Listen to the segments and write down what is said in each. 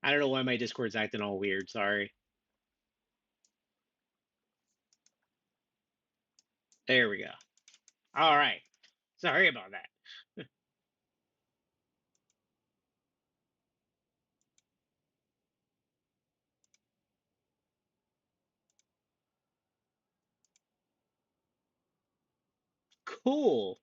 I don't know why my Discord's acting all weird. Sorry. There we go. All right. Sorry about that. Cool.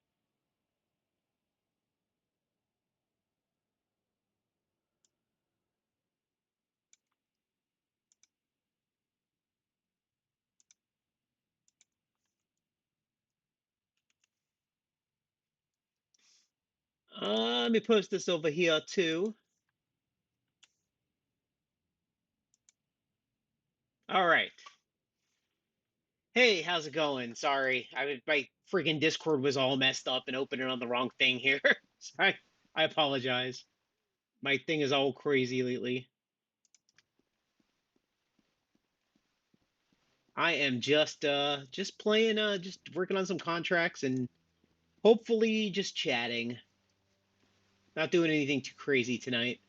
Let me post this over here too. All right. Hey, how's it going? Sorry, my freaking Discord was all messed up and opening on the wrong thing here. Sorry, I apologize. My thing is all crazy lately. I am just playing, just working on some contracts and hopefully just chatting. Not doing anything too crazy tonight.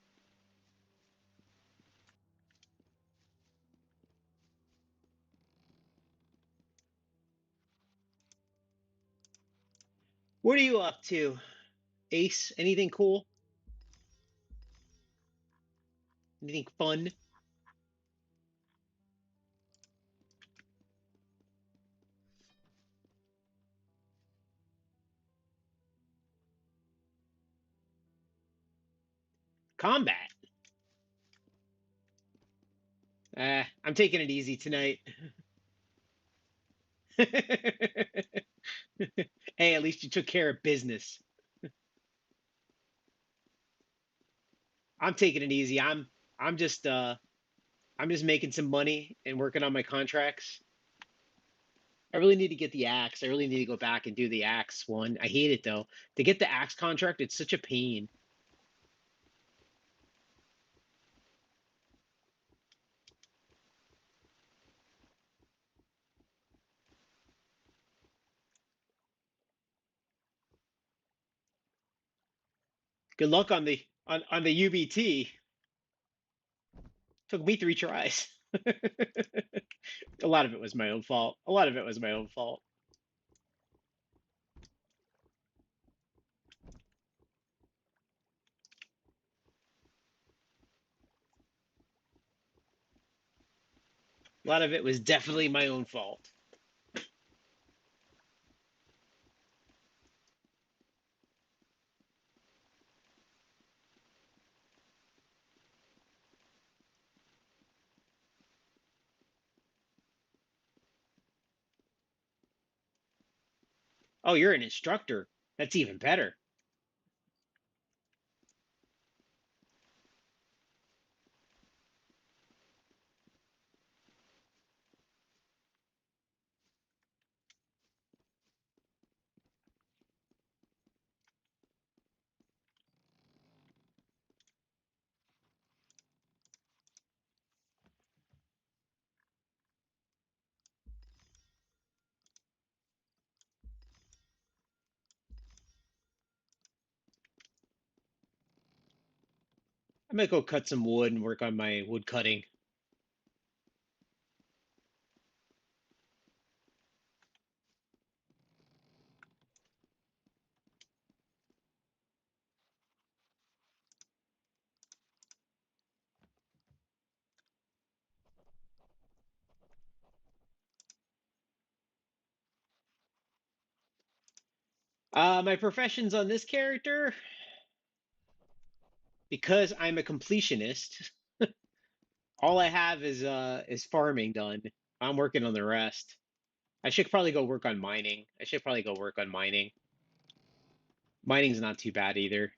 What are you up to, Ace? Anything cool? Anything fun? Combat? I'm taking it easy tonight. Hey, at least you took care of business. I'm taking it easy. I'm just I'm just making some money and working on my contracts. I really need to get the axe. I really need to go back and do the axe one. I hate it though. To get the axe contract, it's such a pain. Good luck on the UBT. Took me 3 tries. A lot of it was my own fault. A lot of it was my own fault. A lot of it was definitely my own fault. Oh, you're an instructor. That's even better. I might go cut some wood and work on my wood cutting. My professions on this character, because I'm a completionist, all I have is farming done. I'm working on the rest. I should probably go work on mining. I should probably go work on mining. Mining's not too bad either.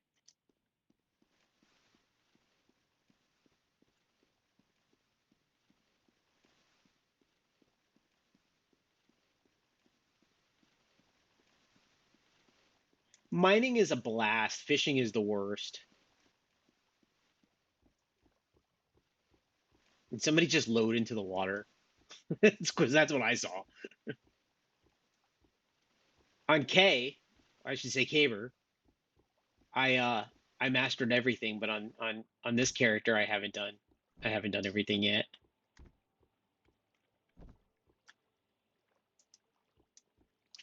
Mining is a blast. Fishing is the worst. Did somebody just load into the water? It's because that's what I saw. On K, I should say Caber, I I mastered everything, but on this character I haven't done everything yet.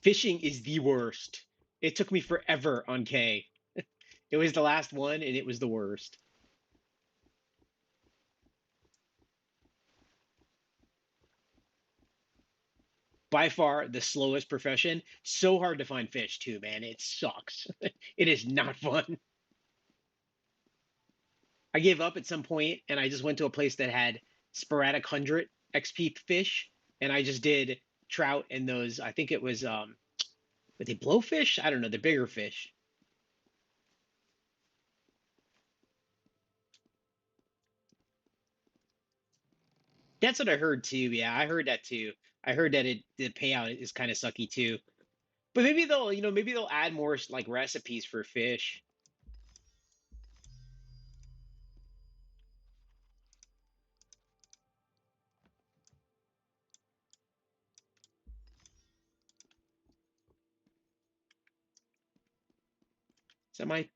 Fishing is the worst. It took me forever on K. It was the last one and it was the worst. By far the slowest profession. So hard to find fish too, man. It sucks. It is not fun. I gave up at some point and I just went to a place that had sporadic 100 XP fish and I just did trout and those I think it was were they blowfish? I don't know, the bigger fish. That's what I heard too. Yeah, I heard that too. I heard that the payout is kind of sucky too. But maybe maybe they'll add more like recipes for fish.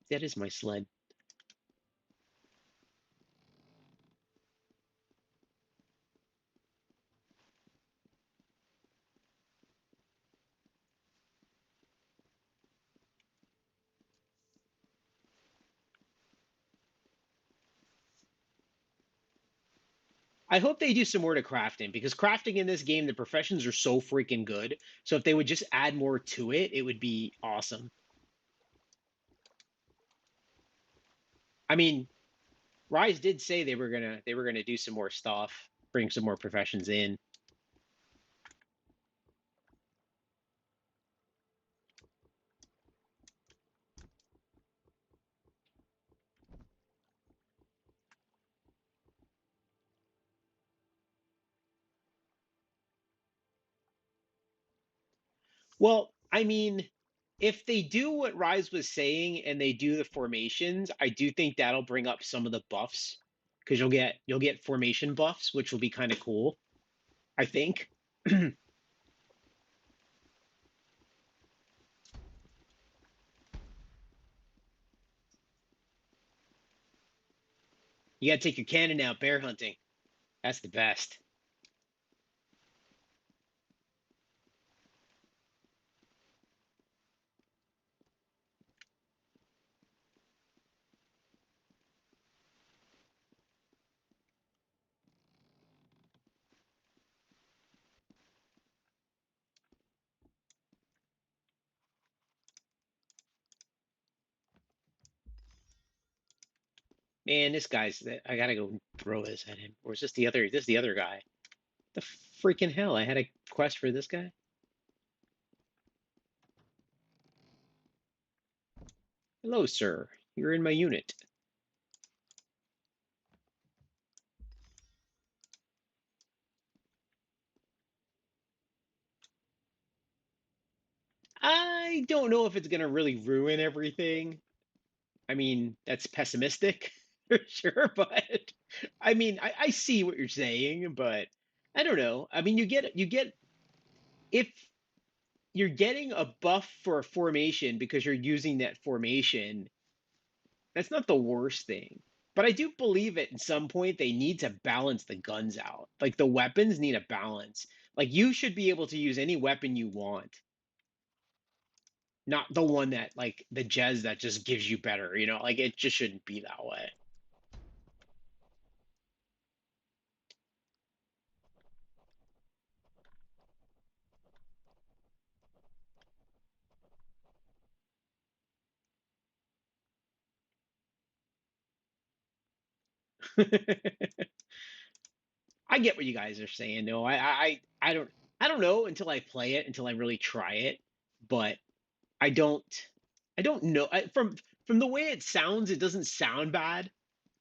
That is my sled. I hope they do some more to crafting because crafting in this game, the professions are so freaking good. So if they would just add more to it, it would be awesome. I mean, Rise did say they were gonna do some more stuff, bring some more professions in. Well, I mean, if they do what Rise was saying and they do the formations, I do think that'll bring up some of the buffs because you'll get formation buffs, which will be kind of cool, I think. You got to take your cannon out bear hunting. That's the best. Man, this guy's I gotta go throw this at him. Or is this the other guy? The freaking hell! I had a quest for this guy. Hello, sir. You're in my unit. I don't know if it's gonna really ruin everything. I mean, that's pessimistic for sure, but I mean, I see what you're saying, but I don't know. I mean, you get if you're getting a buff for a formation because you're using that formation, that's not the worst thing. But I do believe at some point they need to balance the guns out. Like the weapons need a balance. Like you should be able to use any weapon you want, not the one that like the Jez that just gives you better, like it just shouldn't be that way. I get what you guys are saying. No, I don't know until I play it, until I really try it. But I don't I don't know. From the way it sounds, it doesn't sound bad,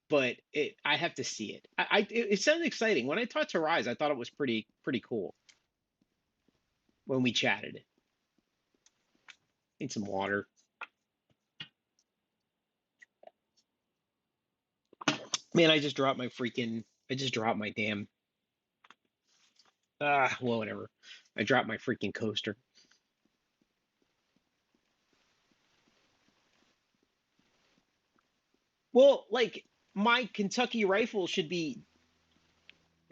but I have to see it. It sounds exciting. When I talked to Rise, I thought it was pretty cool when we chatted. Need some water. Man, I just dropped my damn well, whatever. I dropped my freaking coaster. Well, like my Kentucky rifle should be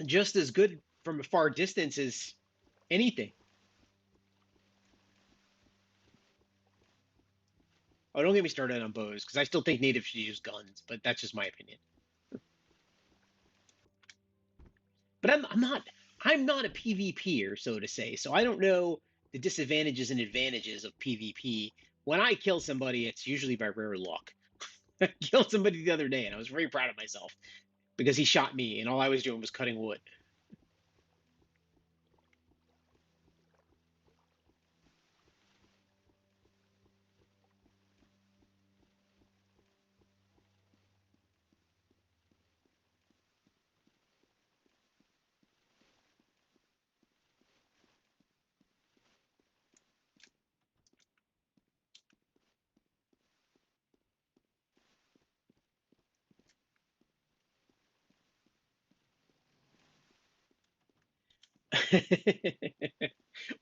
just as good from a far distance as anything. Oh, don't get me started on bows because I still think natives should use guns, but that's just my opinion. But I'm not a PvPer, so to say. So I don't know the disadvantages and advantages of PvP. When I kill somebody, it's usually by rare luck. I killed somebody the other day, and I was very proud of myself because he shot me, and all I was doing was cutting wood.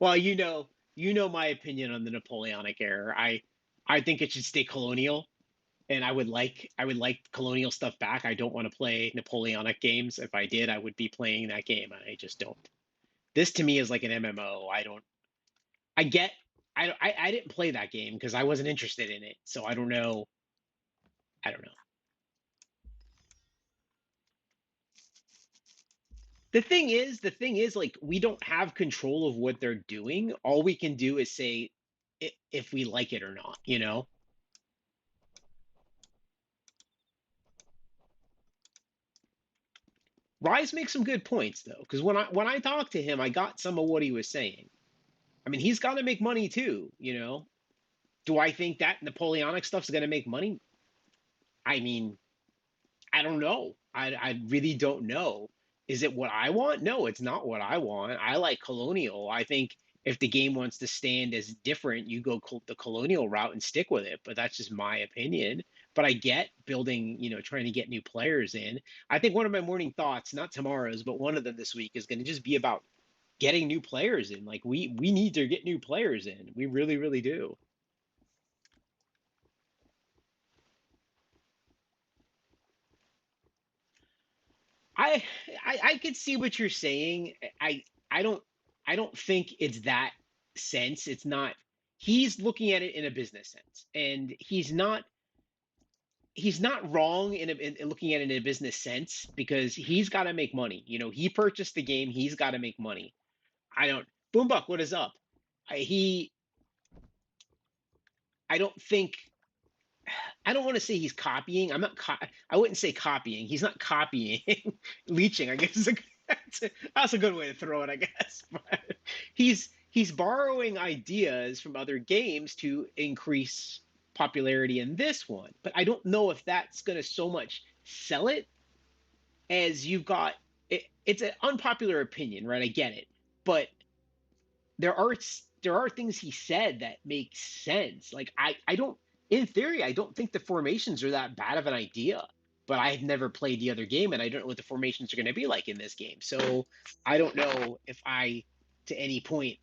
Well, you know my opinion on the Napoleonic era. I think it should stay colonial, and I would like colonial stuff back. I don't want to play Napoleonic games. If I did, I would be playing that game, and I just don't. This to me is like an MMO. I don't. I get. I didn't play that game because I wasn't interested in it. So I don't know. I don't know. The thing is, like we don't have control of what they're doing. All we can do is say if we like it or not. Rise makes some good points though, because when I talked to him, I got some of what he was saying. I mean, he's got to make money too. Do I think that Napoleonic stuff's going to make money? I mean, I don't know. I really don't know. Is it what I want? No, it's not what I want. I like colonial. I think if the game wants to stand as different, you go the colonial route and stick with it. But that's just my opinion. But I get building, trying to get new players in. I think one of my morning thoughts, not tomorrow's, but one of them this week is going to just be about getting new players in. Like we need to get new players in. We really, really do. I, I could see what you're saying. I don't I don't think it's that sense. It's not. He's looking at it in a business sense, and he's not wrong in looking at it in a business sense because he's got to make money. He purchased the game. He's got to make money. I don't. Boombuck, what is up? He. I don't think I don't want to say he's copying. I wouldn't say copying. He's not copying. Leeching, I guess, that's a good way to throw it, I guess. But he's borrowing ideas from other games to increase popularity in this one. But I don't know if that's going to so much sell it as you've got. It's an unpopular opinion, right? I get it, but there are there are things he said that make sense. Like I don't in theory I don't think the formations are that bad of an idea, but I've never played the other game and I don't know what the formations are going to be like in this game. So I don't know if I to any point,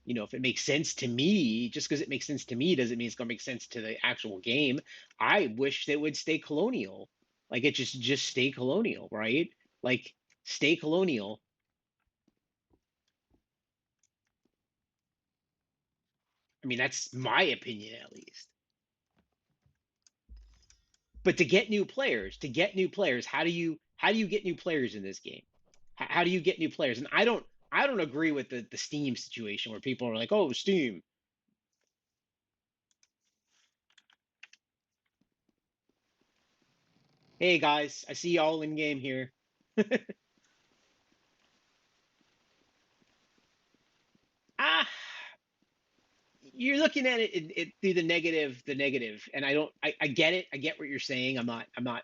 if it makes sense to me, just because it makes sense to me doesn't mean it's going to make sense to the actual game. I wish they would stay colonial. Like it just stay colonial, right? Like stay colonial. I mean, that's my opinion at least. But to get new players, how do you get new players in this game? How do you get new players? And I don't agree with the Steam situation where people are like, oh, Steam. Hey guys, I see y'all in game here. Ah, you're looking at it through the negative, and I don't. I get it. I get what you're saying. I'm not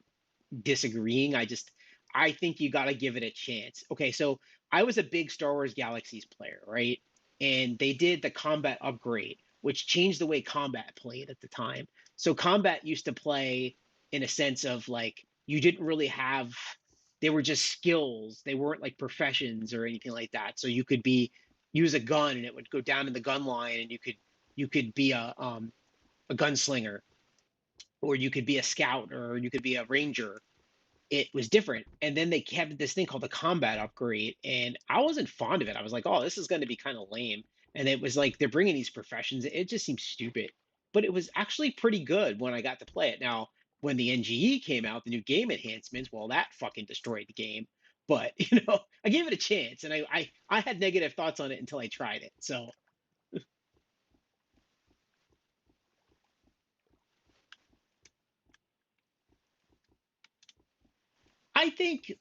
disagreeing. I think you got to give it a chance. Okay, so I was a big Star Wars Galaxies player, right? And they did the combat upgrade, which changed the way combat played at the time. So combat used to play in a sense of like you didn't really have they were just skills. They weren't like professions or anything like that. So you could be use a gun and it would go down in the gun line and you could be a gunslinger or you could be a scout, or you could be a ranger. It was different. And then they had this thing called the combat upgrade, and I wasn't fond of it. I was like, oh, this is going to be kind of lame. And it was like they're bringing these professions. It just seems stupid, but it was actually pretty good when I got to play it. Now, when the NGE came out, the new game enhancements, well, that fucking destroyed the game. But I gave it a chance, and I had negative thoughts on it until I tried it. So I think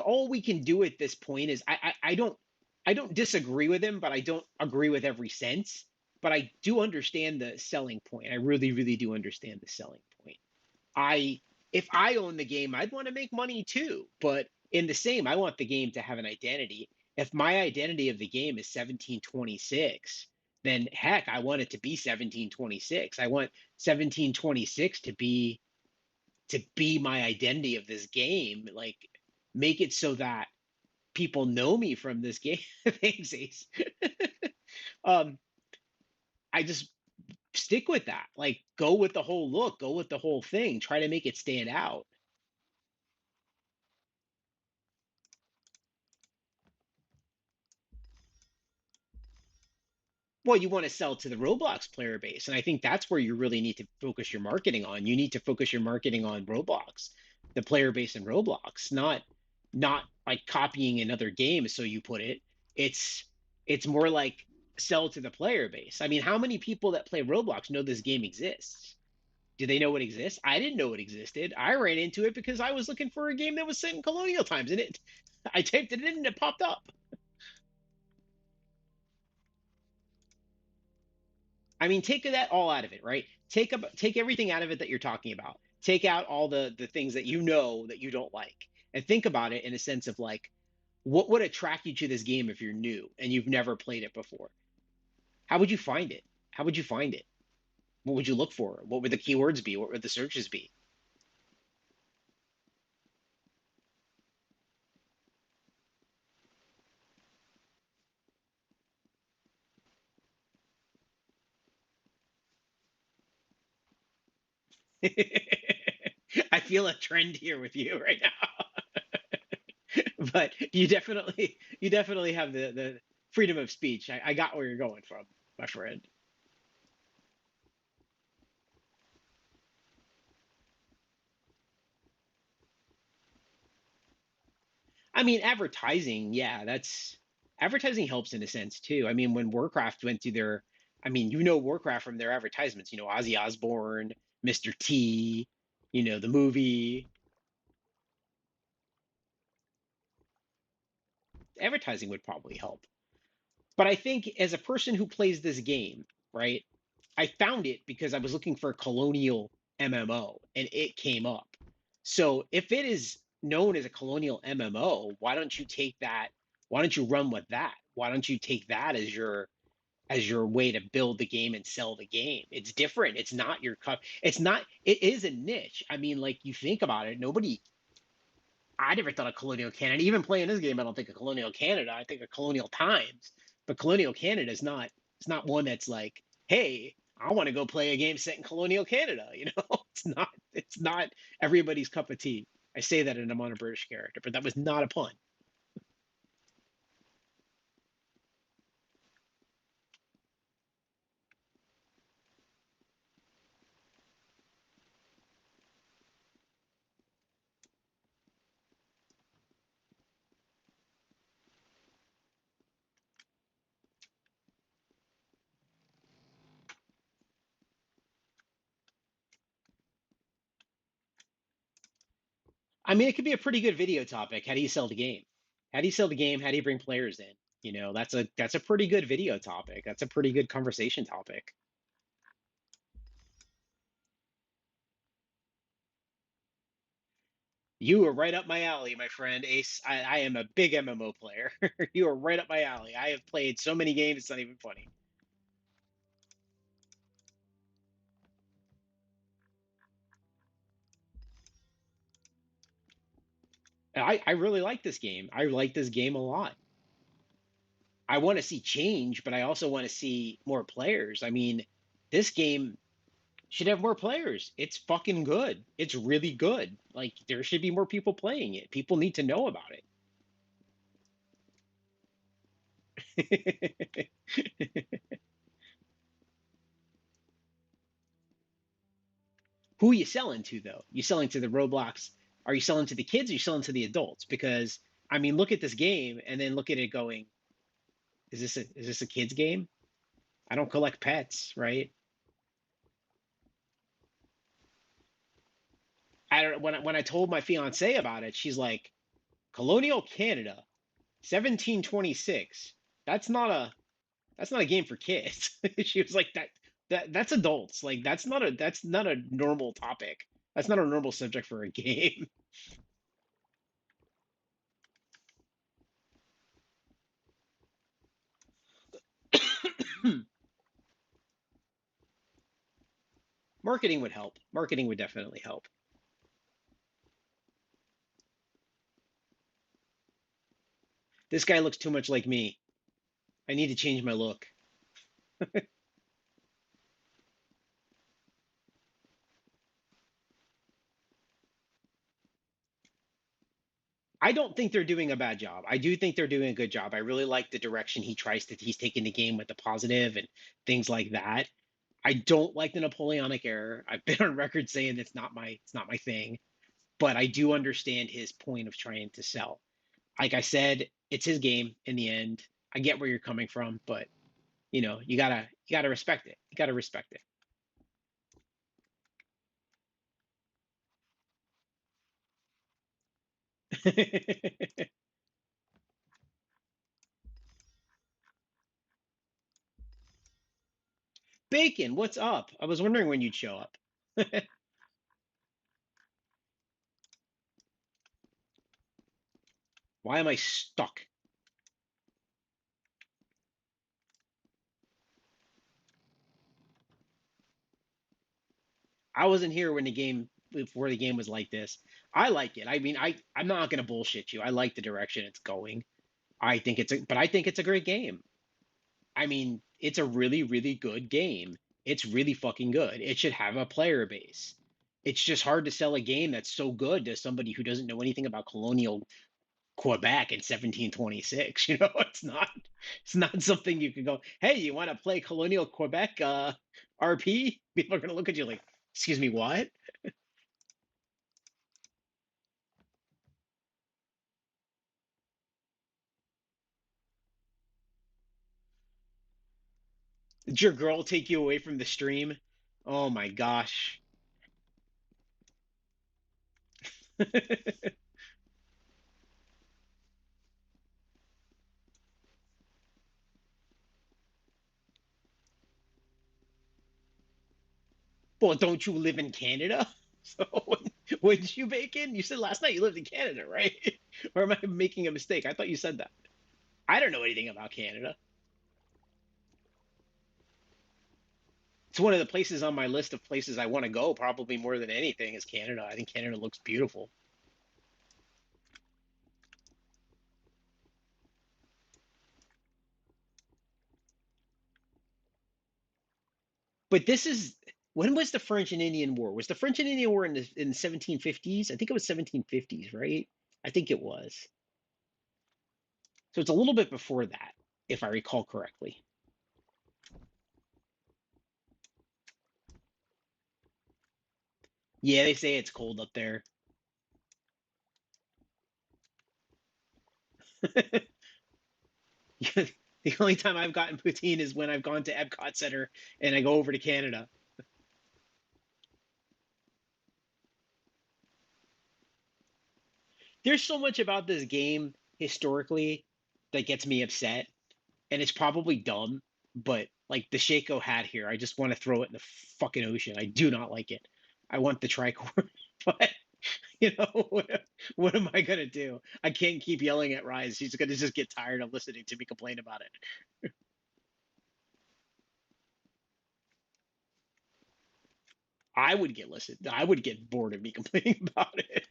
all we can do at this point is I don't disagree with him, but I don't agree with every sense. But I do understand the selling point. I really, really do understand the selling point. I If I own the game, I'd want to make money too. But in the same, I want the game to have an identity. If my identity of the game is 1726, then heck, I want it to be 1726. I want 1726 to be my identity of this game. Like, make it so that people know me from this game. Thanks, Ace. um, I just stick with that. Like, go with the whole look, go with the whole thing, try to make it stand out. Well, you want to sell to the Roblox player base, and I think that's where you really need to focus your marketing on. You need to focus your marketing on Roblox, the player base in Roblox, not like copying another game, so you put it. It's it's more like sell to the player base. I mean, how many people that play Roblox know this game exists? Do they know it exists? I didn't know it existed. I ran into it because I was looking for a game that was set in colonial times, and it I typed it in and it popped up. I mean, take that all out of it, right? Take everything out of it that you're talking about. Take out all the things that you know that you don't like, and think about it in a sense of like, what would attract you to this game if you're new and you've never played it before? How would you find it? How would you find it? What would you look for? What would the keywords be? What would the searches be? I feel a trend here with you right now, but you definitely have the freedom of speech. I got where you're going from, my friend. I mean, advertising, yeah, that's advertising helps in a sense too. I mean, when Warcraft went to their, I mean, Warcraft from their advertisements, Ozzy Osbourne, Mr. T, the movie, advertising would probably help. But I think as a person who plays this game, right, I found it because I was looking for a colonial MMO and it came up. So if it is known as a colonial MMO, why don't you take that? Why don't you run with that? Why don't you take that as your way to build the game and sell the game? It's different. It's not your cup. It's not. It is a niche. I mean, like you think about it, nobody. I never thought of colonial Canada. Even playing this game, I don't think of colonial Canada. I think of colonial times. But colonial Canada is not. It's not one that's like, hey, I want to go play a game set in colonial Canada. It's not. It's not everybody's cup of tea. I say that in a mono British character, but that was not a pun. I mean, it could be a pretty good video topic. How do you sell the game? How do you sell the game? How do you bring players in? That's a pretty good video topic. That's a pretty good conversation topic. You are right up my alley, my friend Ace. I am a big MMO player. You are right up my alley. I have played so many games, it's not even funny. I really like this game. I like this game a lot. I want to see change, but I also want to see more players. I mean, this game Should have more players. It's fucking good. It's really good. Like there should be more people playing it. People need to know about it. Who are you selling to though? You selling to the Roblox? Are you selling to the kids or are you selling to the adults? Because I mean, look at this game and then look at it going, is this a kids game? I don't collect pets, right? I don't when I told my fiance about it, she's like, Colonial Canada, 1726. That's not a that's not a game for kids. She was like that's adults. Like that's not a normal topic. That's not a normal subject for a game. Marketing would help. Marketing would definitely help. This guy looks too much like me. I need to change my look. I don't think they're doing a bad job. I do think they're doing a good job. I really like the direction he's taking the game with the positive and things like that. I don't like the Napoleonic era. I've been on record saying it's not my thing, but I do understand his point of trying to sell. Like I said, it's his game in the end. I get where you're coming from, but you gotta respect it. You gotta respect it. Bacon, what's up? I was wondering when you'd show up. Why am I stuck? I wasn't here when the game before the game was like this. I like it. I mean, I'm not gonna bullshit you. I like the direction it's going. I think it's a great game. I mean, it's a really, really good game. It's really fucking good. It should have a player base. It's just hard to sell a game that's so good to somebody who doesn't know anything about colonial Quebec in 1726. It's not something you can go, hey, you want to play colonial Quebec RP? People are gonna look at you like, excuse me, what? Did your girl take you away from the stream? Oh my gosh. Well, don't you live in Canada? So wouldn't you bacon? You said last night you lived in Canada, right? Or am I making a mistake? I thought you said that. I don't know anything about Canada. It's one of the places on my list of places I want to go, probably more than anything, is Canada. I think Canada looks beautiful. But this is when was the French and Indian War? Was the French and Indian War in the 1750s? I think it was 1750s, right? I think it was. So it's a little bit before that, if I recall correctly. Yeah, they say it's cold up there. The only time I've gotten poutine is when I've gone to Epcot Center and I go over to Canada. There's so much about this game historically that gets me upset, and it's probably dumb, but like the Shaco hat here, I just want to throw it in the fucking ocean. I do not like it. I want the tricorn, but what am I gonna do? I can't keep yelling at Rise. She's gonna just get tired of listening to me complain about it. I would get listened. I would get bored of me complaining about it.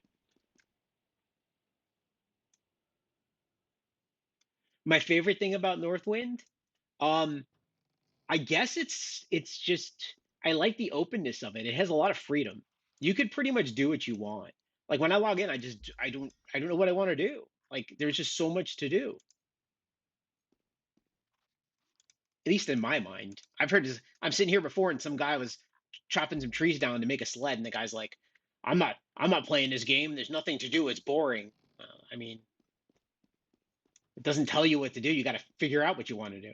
My favorite thing about Northwind, um, I guess it's just I like the openness of it. It has a lot of freedom. You could pretty much do what you want. Like when I log in, I don't know what I want to do. Like there's just so much to do. At least in my mind. I've heard this, I'm sitting here before and some guy was chopping some trees down to make a sled and the guy's like, I'm not playing this game. There's nothing to do. It's boring. I mean, it doesn't tell you what to do. You got to figure out what you want to do.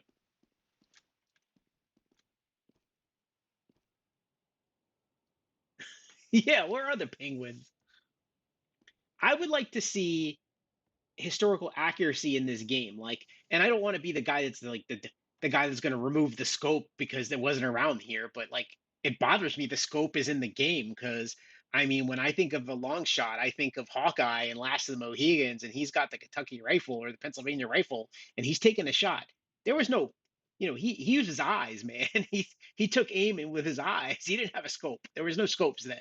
Yeah, where are the penguins? I would like to see historical accuracy in this game. Like, and I don't want to be the guy that's like the guy that's going to remove the scope because it wasn't around here. But like, it bothers me the scope is in the game because I mean, when I think of a long shot, I think of Hawkeye and Last of the Mohegans, and he's got the Kentucky rifle or the Pennsylvania rifle, and he's taking a shot. There was no, he used his eyes, man. He took aim in with his eyes. He didn't have a scope. There was no scopes then.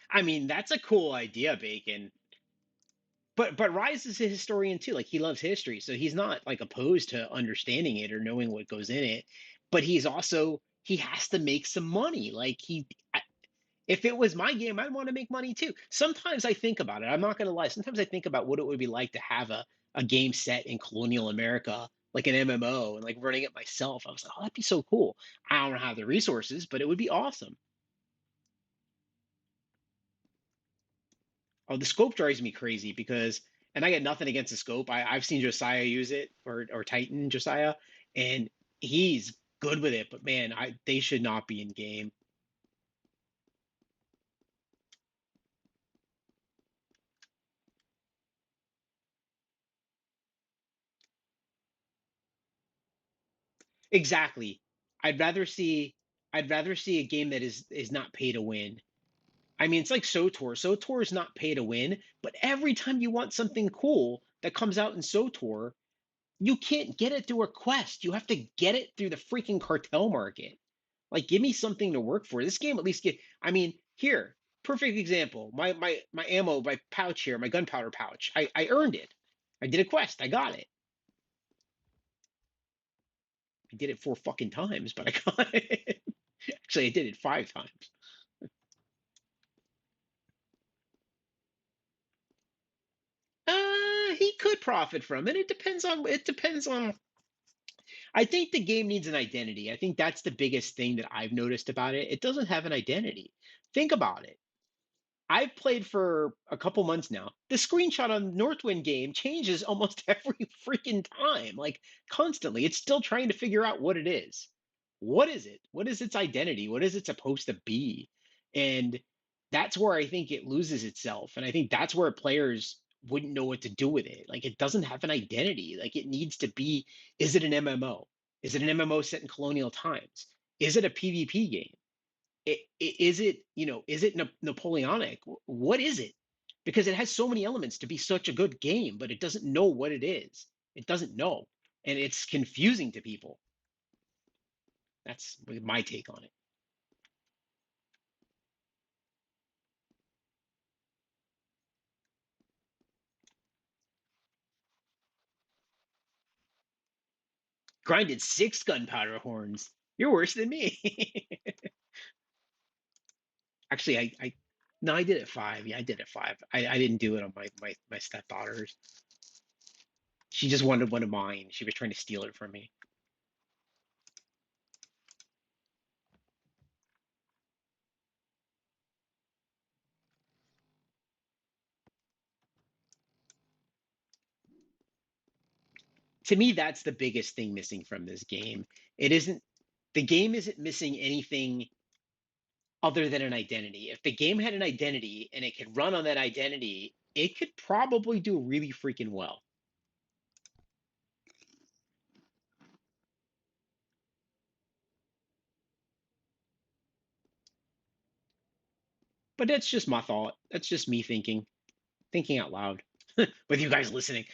I mean, that's a cool idea, Bacon. But Rise is a historian too. Like he loves history, so he's not like opposed to understanding it or knowing what goes in it. But he's also he has to make some money. If it was my game, I'd want to make money too. Sometimes I think about it. I'm not gonna lie. Sometimes I think about what it would be like to have a game set in colonial America, like an MMO, and like running it myself. I was like, oh, that'd be so cool. I don't have the resources, but it would be awesome. Oh, the scope drives me crazy because, and I get nothing against the scope. I've seen Josiah use it or Titan Josiah, and he's good with it. But man, they should not be in game. Exactly. I'd rather see I'd rather see a game that is not pay to win. I mean, it's like SOTOR. SOTOR is not pay to win, but every time you want something cool that comes out in SOTOR, you can't get it through a quest. You have to get it through the freaking cartel market. Like, give me something to work for. This game at least get. I mean, here, perfect example. My ammo, my pouch here, my gunpowder pouch. I earned it. I did a quest. I got it. I did it 4 fucking times, but I got it. Actually, I did it 5 times. He could profit from it. It depends on. I think the game needs an identity. I think that's the biggest thing that I've noticed about it. It doesn't have an identity. Think about it. I've played for a couple months now. The screenshot on Northwind game changes almost every freaking time, like constantly. It's still trying to figure out what it is. What is it? What is its identity? What is it supposed to be? And that's where I think it loses itself. And I think that's where players wouldn't know what to do with it. Like it doesn't have an identity. Like it needs to be, is it an MMO? Is it an MMO set in colonial times? Is it a PvP game? Is it is it Napoleonic? What is it? Because it has so many elements to be such a good game, but it doesn't know what it is. It doesn't know, and it's confusing to people. That's my take on it. Grinded 6 gunpowder horns. You're worse than me. Actually, I no, I did it 5. Yeah, I did it 5. I didn't do it on my stepdaughters. She just wanted one of mine. She was trying to steal it from me. To me, that's the biggest thing missing from this game. It isn't the game isn't missing anything other than an identity. If the game had an identity and it could run on that identity, it could probably do really freaking well. But that's just my thought. That's just me thinking out loud with you guys listening.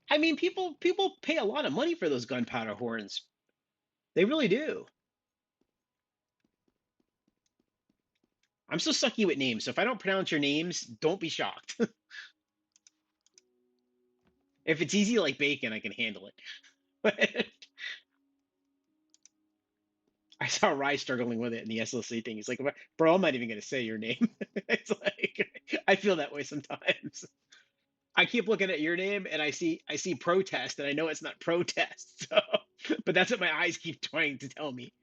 I mean, people pay a lot of money for those gunpowder horns. They really do. I'm so sucky with names, so if I don't pronounce your names, don't be shocked. If it's easy like bacon, I can handle it. But I saw Rye struggling with it in the SLC thing. He's like, "Bro, I'm not even gonna say your name." It's like I feel that way sometimes. I keep looking at your name and I see protest and I know it's not protest. So, but that's what my eyes keep trying to tell me.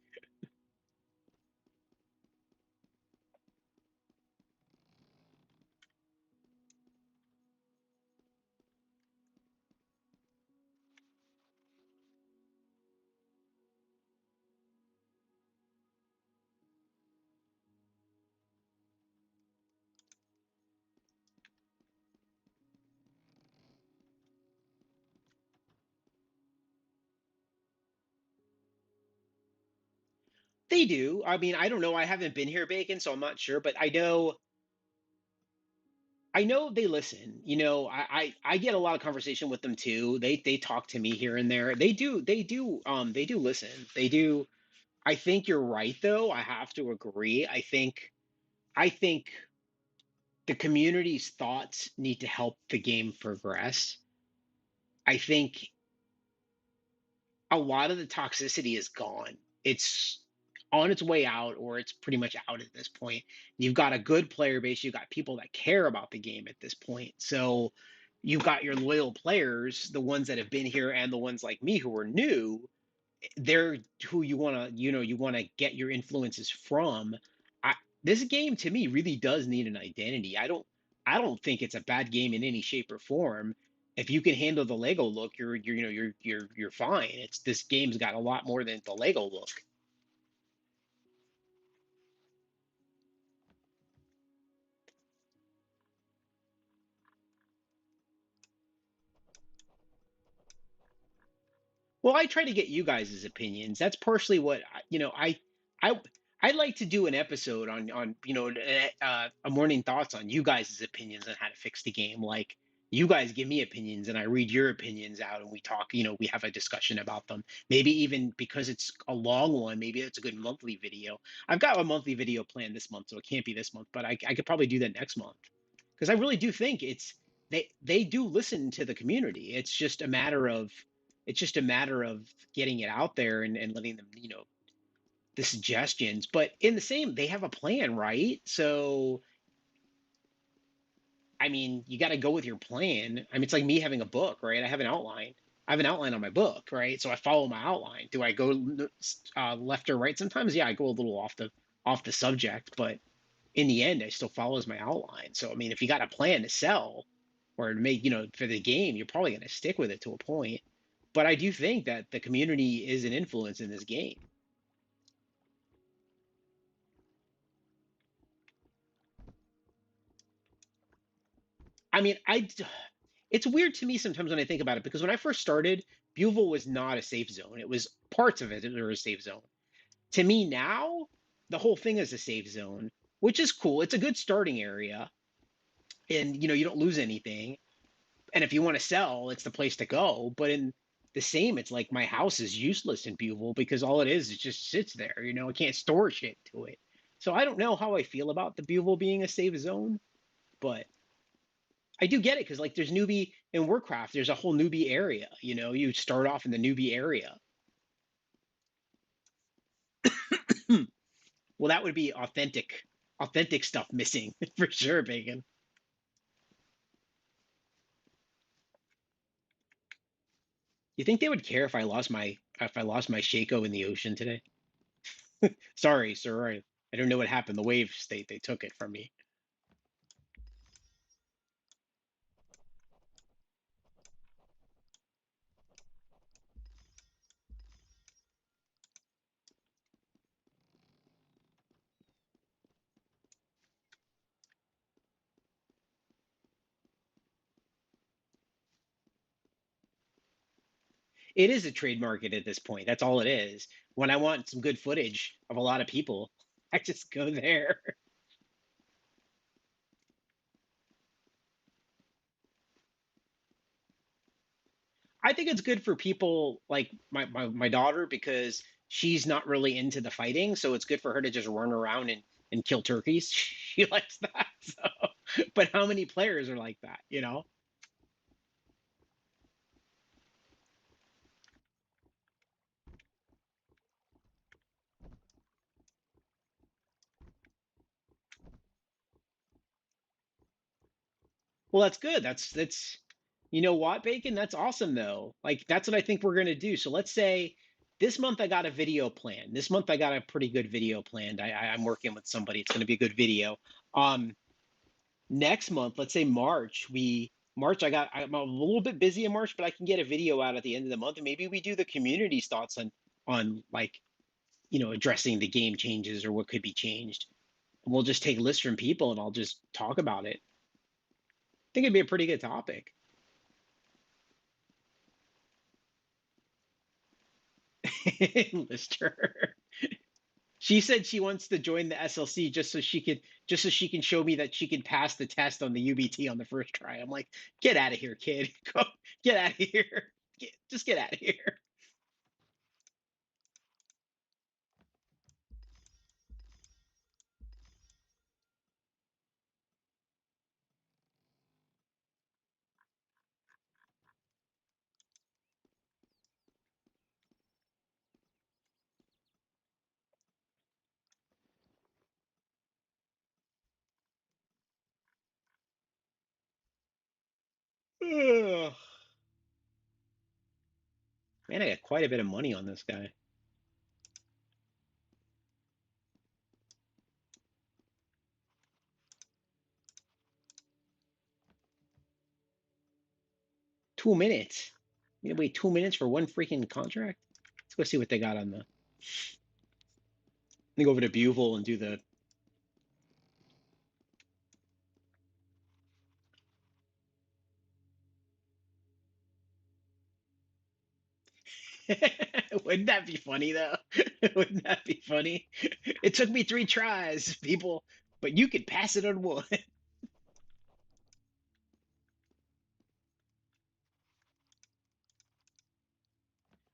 They do. I mean, I don't know. I haven't been here, Bacon, so I'm not sure, but I know they listen. I get a lot of conversation with them too. They talk to me here and there. They do listen. They do. I think you're right though. I have to agree. I think the community's thoughts need to help the game progress. I think a lot of the toxicity is gone. It's on its way out, or it's pretty much out at this point. You've got a good player base. You've got people that care about the game at this point. So you've got your loyal players, the ones that have been here, and the ones like me who are new. They're who you want to get your influences from. I, this game to me really does need an identity. I don't think it's a bad game in any shape or form. If you can handle the Lego look, you're fine. It's this game's got a lot more than the Lego look. Well, I try to get you guys' opinions. That's partially what I I'd like to do an episode on a morning thoughts on you guys' opinions on how to fix the game. Like you guys give me opinions and I read your opinions out and we talk. We have a discussion about them. Maybe even because it's a long one, maybe it's a good monthly video. I've got a monthly video planned this month, so it can't be this month, but I could probably do that next month because I really do think they do listen to the community. It's just a matter of getting it out there and letting them, the suggestions. But in the same, they have a plan, right? So, I mean, you got to go with your plan. I mean, it's like me having a book, right? I have an outline. I have an outline on my book, right? So I follow my outline. Do I go left or right? Sometimes, yeah, I go a little off the subject, but in the end, it still follows my outline. So, I mean, if you got a plan to sell or to make, for the game, you're probably going to stick with it to a point. But I do think that the community is an influence in this game. I mean, it's weird to me sometimes when I think about it because when I first started, Buvel was not a safe zone. It was parts of it that were a safe zone. To me now, the whole thing is a safe zone, which is cool. It's a good starting area, and you don't lose anything. And if you want to sell, it's the place to go. But in the same, it's like my house is useless in Buvel because all it is just sits there. I can't store shit to it. So I don't know how I feel about the Buvel being a safe zone, but I do get it because like there's newbie in Warcraft, there's a whole newbie area. You start off in the newbie area. Well, that would be authentic stuff missing for sure, Bacon. You think they would care if I lost my Shaco in the ocean today? Sorry, sir. I don't know what happened. The waves they took it from me. It is a trade market at this point. That's all it is. When I want some good footage of a lot of people, I just go there. I think it's good for people like my daughter because she's not really into the fighting, so it's good for her to just run around and kill turkeys. She likes that. So, but how many players are like that, you know? Well, that's good. That's you know what, Bacon? That's awesome though. Like that's what I think we're gonna do. So let's say this month I got a video plan. This month I got a pretty good video planned. I'm working with somebody. It's gonna be a good video. Um, Next month, let's say March, I'm a little bit busy in March, but I can get a video out at the end of the month, and maybe we do the community's thoughts on like addressing the game changes or what could be changed. We'll just take lists from people and I'll just talk about it. I think it'd be a pretty good topic. Lister. She said she wants to join the SLC just so she can show me that she can pass the test on the UBT on the first try. I'm like, get out of here, kid. Go get out of here. Just get out of here. Ugh. Man, I got quite a bit of money on this guy. 2 minutes. You gotta wait 2 minutes for one freaking contract. Let's go see what they got on the. Let me go over to Buvel and do the. Wouldn't that be funny though? Wouldn't that be funny? It took me 3 tries, people, but you could pass it on one.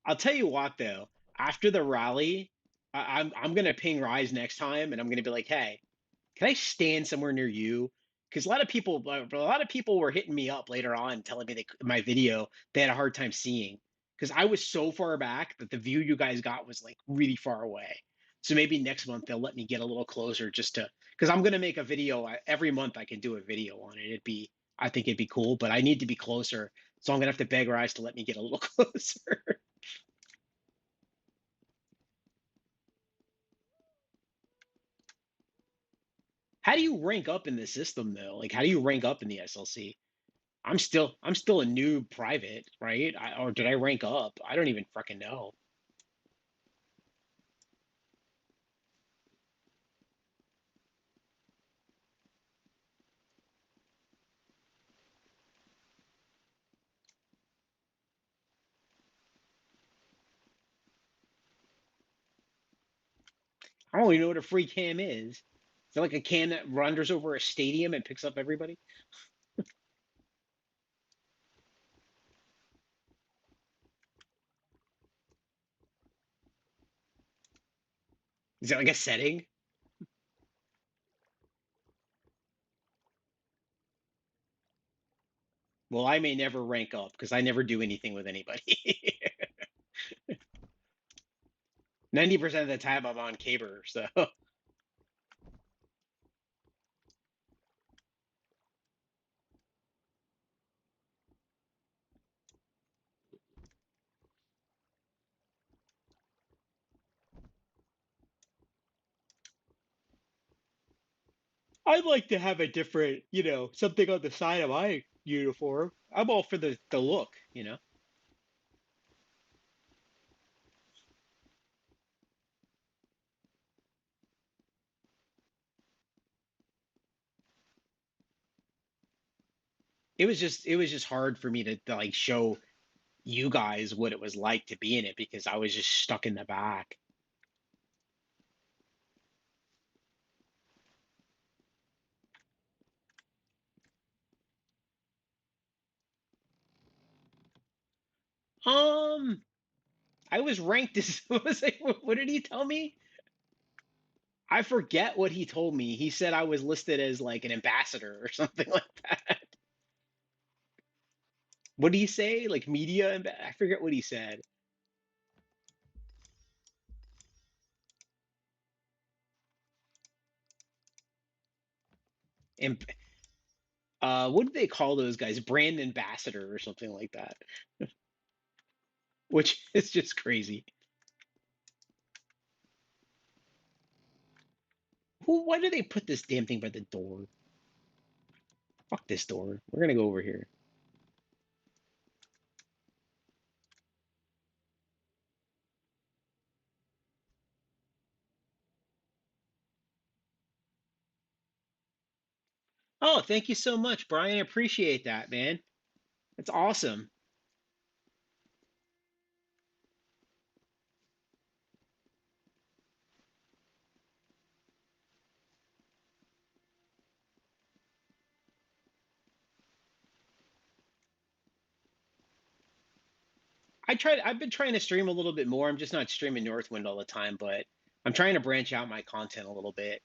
I'll tell you what though, after the rally, I'm gonna ping Rise next time, and I'm gonna be like, hey, can I stand somewhere near you? Because a lot of people were hitting me up later on, telling me they my video they had a hard time seeing because I was so far back that the view you guys got was like really far away. So maybe next month they'll let me get a little closer just to because I'm gonna make a video every month. I can do a video on it. I think it'd be cool, but I need to be closer, so I'm gonna have to beg Rise to let me get a little closer. How do you rank up in the system though? Like, how do you rank up in the SLC? I'm still a new private, right? Or did I rank up? I don't even fucking know. I don't even know what a free cam is. Is it like a cam that wanders over a stadium and picks up everybody? Is it like a setting? Well, I may never rank up because I never do anything with anybody. 90% of the time I'm on caber, so I'd like to have a different, something on the side of my uniform. I'm all for the look. It was just hard for me to like show you guys what it was like to be in it because I was just stuck in the back. Um, I was ranked as what was it, what did he tell me? I forget what he told me. He said I was listed as like an ambassador or something like that. What did he say? Like media? I forget what he said. And what did they call those guys? Brand ambassador or something like that, which is just crazy. Who? Why do they put this damn thing by the door? Fuck this door. We're gonna go over here. Oh, thank you so much, Brian. I appreciate that, man. That's awesome. I've been trying to stream a little bit more. I'm just not streaming Northwind all the time, but I'm trying to branch out my content a little bit.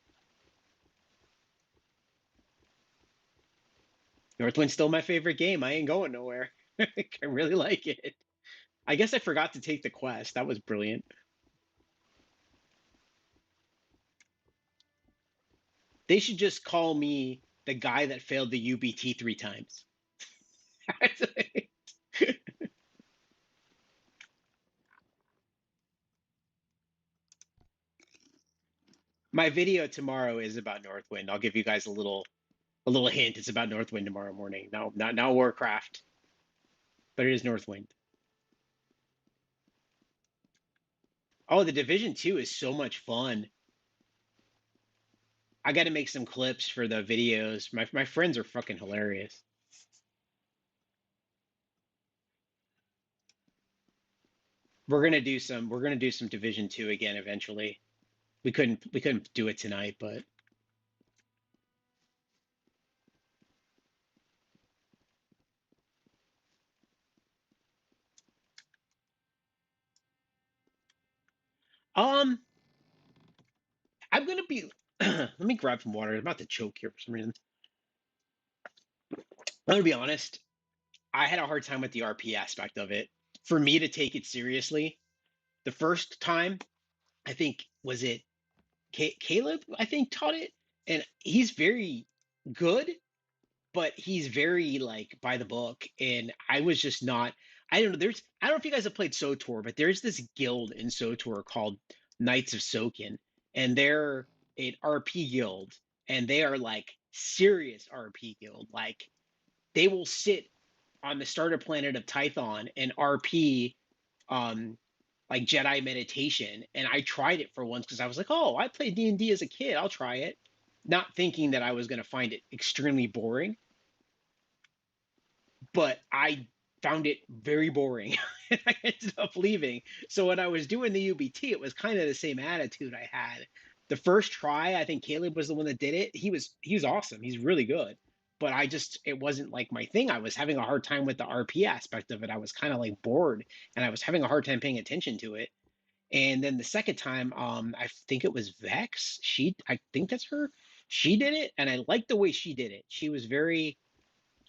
Northwind's still my favorite game. I ain't going nowhere. I really like it. I guess I forgot to take the quest. That was brilliant. They should just call me the guy that failed the UBT 3 times. My video tomorrow is about Northwind. I'll give you guys a little hint. It's about Northwind tomorrow morning. No, not Warcraft, but it is Northwind. Oh, the Division 2 is so much fun. I got to make some clips for the videos. My friends are fucking hilarious. We're gonna do some Division 2 again eventually. We couldn't do it tonight, but um I'm gonna be let me grab some water. I'm about to choke here for some reason. I'm gonna be honest. I had a hard time with the RP aspect of it. For me to take it seriously, the first time, I think was it Caleb, I think taught it, and he's very good, but he's very like by the book, and I was just not. I don't know. I don't know if you guys have played SOTOR, but there's this guild in SOTOR called Knights of Sokin, and they're an RP guild, and they are like serious RP guild. Like they will sit on the starter planet of Tython and RP um like Jedi meditation. And I tried it for once because I was like, oh, I played D&D as a kid. I'll try it. Not thinking that I was going to find it extremely boring, but I found it very boring and I ended up leaving. So when I was doing the UBT, it was kind of the same attitude I had. The first try, I think Caleb was the one that did it. He was awesome. He's really good. But it wasn't like my thing. I was having a hard time with the RP aspect of it. I was kind of like bored and I was having a hard time paying attention to it. And then the second time, I think it was Vex. I think that's her. She did it, and I liked the way she did it.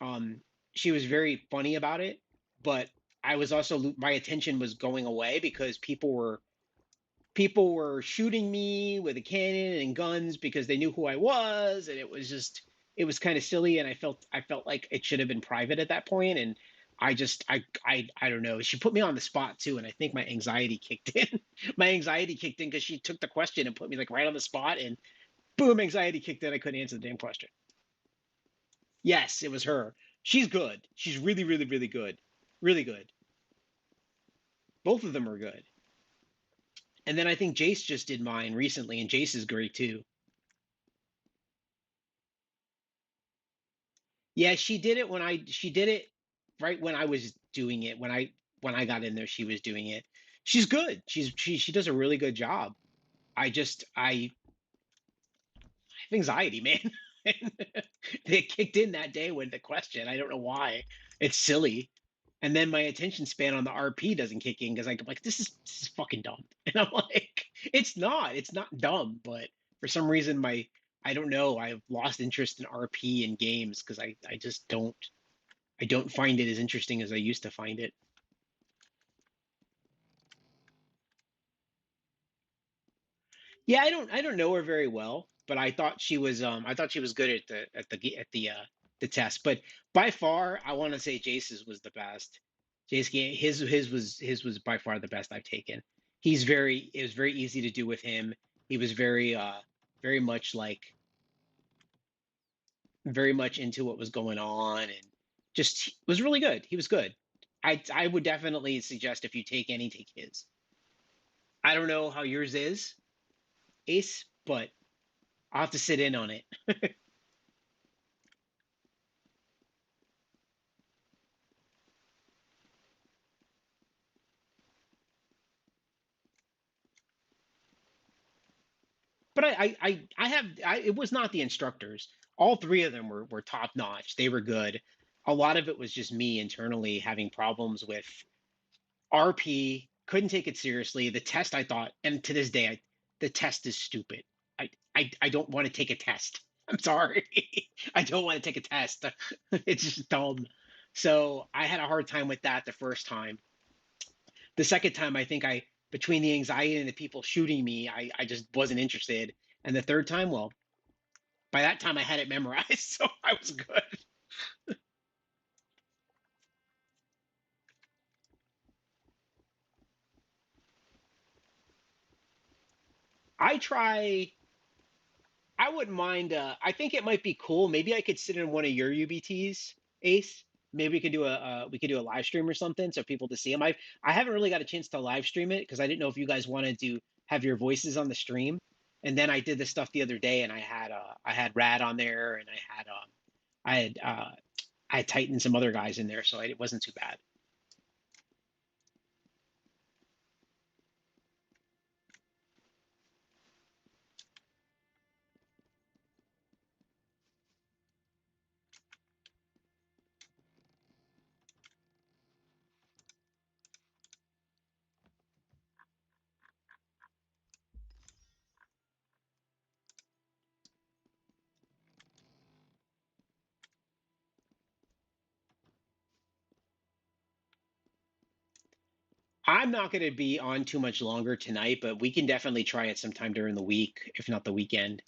Um, she was very funny about it, but I was also my attention was going away because people were shooting me with a cannon and guns because they knew who I was, and it was kind of silly, and I felt like it should have been private at that point, and I don't know. She put me on the spot too, and I think my anxiety kicked in. My anxiety kicked in because she took the question and put me like right on the spot, and boom, anxiety kicked in. I couldn't answer the damn question. Yes, it was her. She's good. She's really, really, really good. Really good. Both of them are good. And then I think Jace just did mine recently, and Jace is great too. Yeah, she did it right when I was doing it. When I when I got in there, she was doing it. She's good. She does a really good job. I have anxiety, man. It kicked in that day with the question. I don't know why. It's silly. And then my attention span on the RP doesn't kick in because I'm like, this is fucking dumb. And I'm like, it's not dumb, but for some reason I don't know, I've lost interest in RP in games because I just I don't find it as interesting as I used to find it. Yeah, I don't know her very well, but I thought she was good at the test. But by far, I want to say Jace's was the best. His was by far the best I've taken. It was very easy to do with him. He was very much very much into what was going on and just was really good. He was good. I would definitely suggest if you take any, take his. I don't know how yours is, Ace, but I'll have to sit in on it. But I have it was not the instructors. All three of them were top notch. They were good. A lot of it was just me internally having problems with RP. Couldn't take it seriously. The test I thought, and to this day, the test is stupid. I don't want to take a test. I'm sorry. I don't want to take a test. It's just dumb. So I had a hard time with that the first time. The second time, I think between the anxiety and the people shooting me, I just wasn't interested. And the third time, well, by that time I had it memorized, so I was good. I try. I wouldn't mind. I think it might be cool. Maybe I could sit in one of your UBTs, Ace. Maybe we could do a live stream or something so people to see them. I haven't really got a chance to live stream it because I didn't know if you guys wanted to have your voices on the stream. And then I did this stuff the other day, and I had Rad on there, and I had I had Titan and some other guys in there, so it wasn't too bad. I'm not going to be on too much longer tonight, but we can definitely try it sometime during the week, if not the weekend.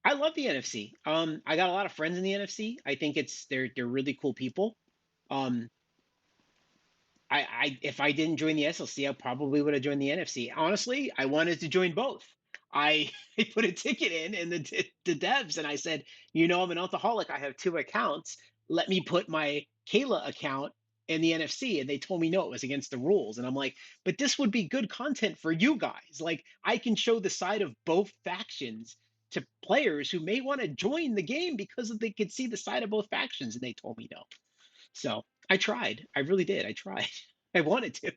I love the NFC. I got a lot of friends in the NFC. I think they're really cool people. Um, if I didn't join the SLC, I probably would have joined the NFC. Honestly, I wanted to join both. I, I put a ticket in the devs and I said, you know, I'm an alcoholic. I have two accounts. Let me put my Kayla account in the NFC. And they told me no, it was against the rules. And I'm like, but this would be good content for you guys. Like I can show the side of both factions to players who may want to join the game because they could see the side of both factions. And they told me no. So I tried. I really did. I tried. I wanted to.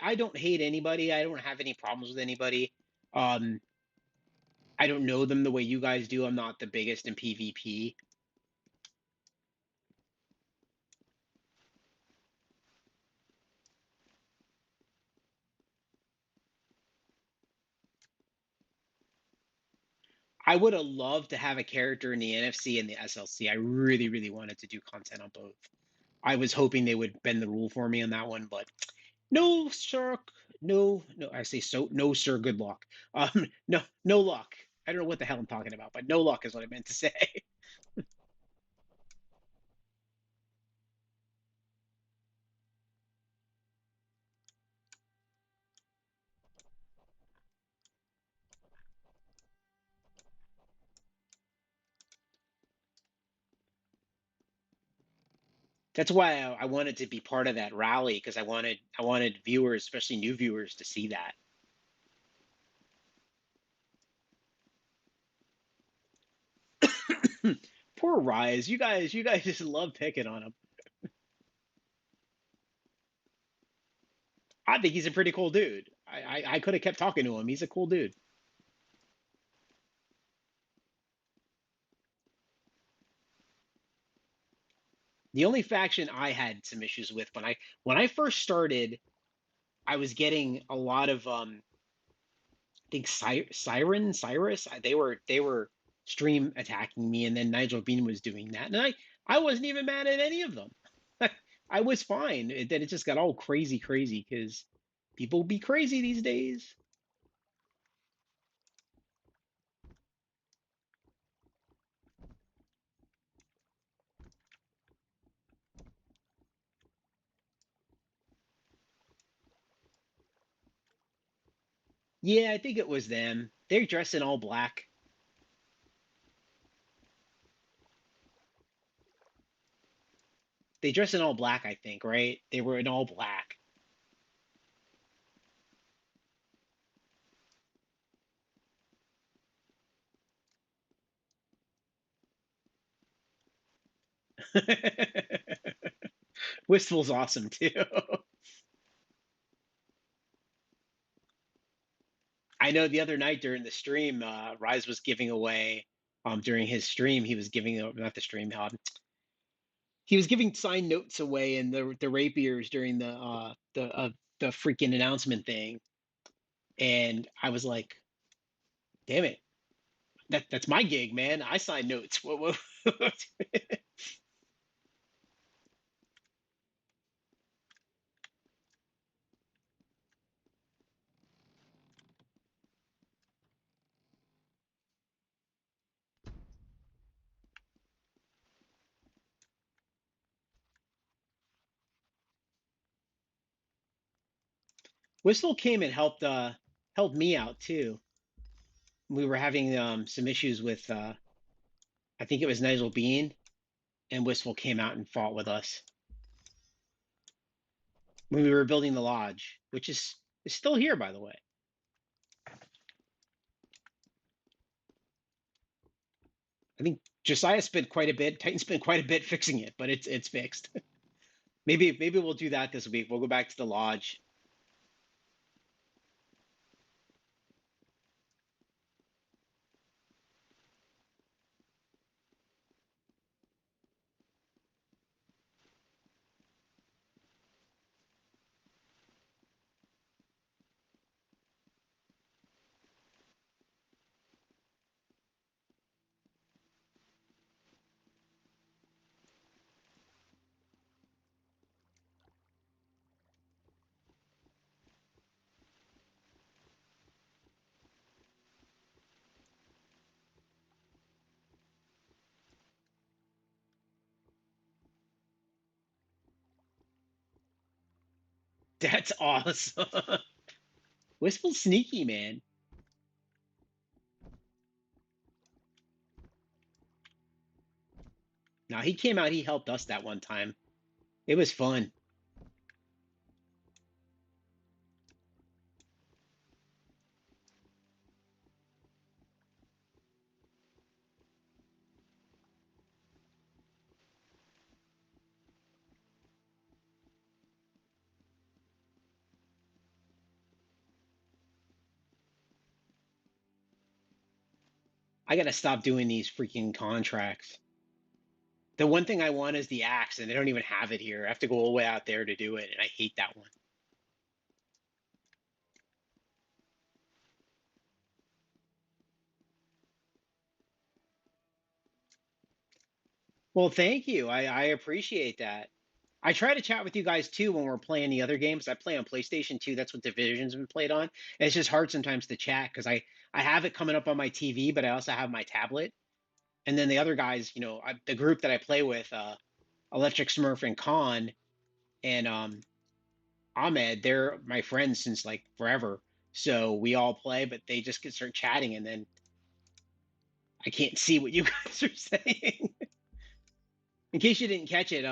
I don't hate anybody. I don't have any problems with anybody. Um, I don't know them the way you guys do. I'm not the biggest in PvP. I would have loved to have a character in the NFC and the SLC. I really, really wanted to do content on both. I was hoping they would bend the rule for me on that one, but no, sir. No. I say so. No, sir. Good luck. No luck. I don't know what the hell I'm talking about, but no luck is what I meant to say. That's why I wanted to be part of that rally because I wanted viewers, especially new viewers, to see that. Poor Rise, you guys just love picking on him. I think he's a pretty cool dude. I could have kept talking to him. He's a cool dude. The only faction I had some issues with when I first started, I was getting a lot of I think Cyrus. They were stream attacking me, and then Nigel Bean was doing that, and I wasn't even mad at any of them. I was fine. Then it just got all crazy, crazy because people be crazy these days. Yeah, I think it was them. They're dressed in all black. They dress in all black, I think, right? They were in all black. Wistful's awesome too. I know the other night during the stream, Rise was giving away, during his stream, he was giving, not the stream, he was giving signed notes away in the rapiers during the freaking announcement thing, and I was like, damn it, that's my gig, man. I sign notes. What? Whistle came and helped me out too. We were having some issues with I think it was Nigel Bean, and Wistful came out and fought with us when we were building the lodge, which is still here, by the way. I think Josiah spent quite a bit, Titan spent quite a bit fixing it, but it's fixed. Maybe we'll do that this week. We'll go back to the lodge. That's awesome. Wistful's sneaky, man. Now he came out, he helped us that one time. It was fun. I gotta stop doing these freaking contracts. The one thing I want is the axe, and they don't even have it here. I have to go all the way out there to do it, and I hate that one. Well, thank you. I appreciate that. I try to chat with you guys too when we're playing the other games. I play on PlayStation 2. That's what Division's been played on. And it's just hard sometimes to chat because I have it coming up on my TV, but I also have my tablet. And then the other guys, the group that I play with, Electric Smurf and Khan and Ahmed, they're my friends since like forever. So we all play, but they just get start chatting, and then I can't see what you guys are saying. In case you didn't catch it,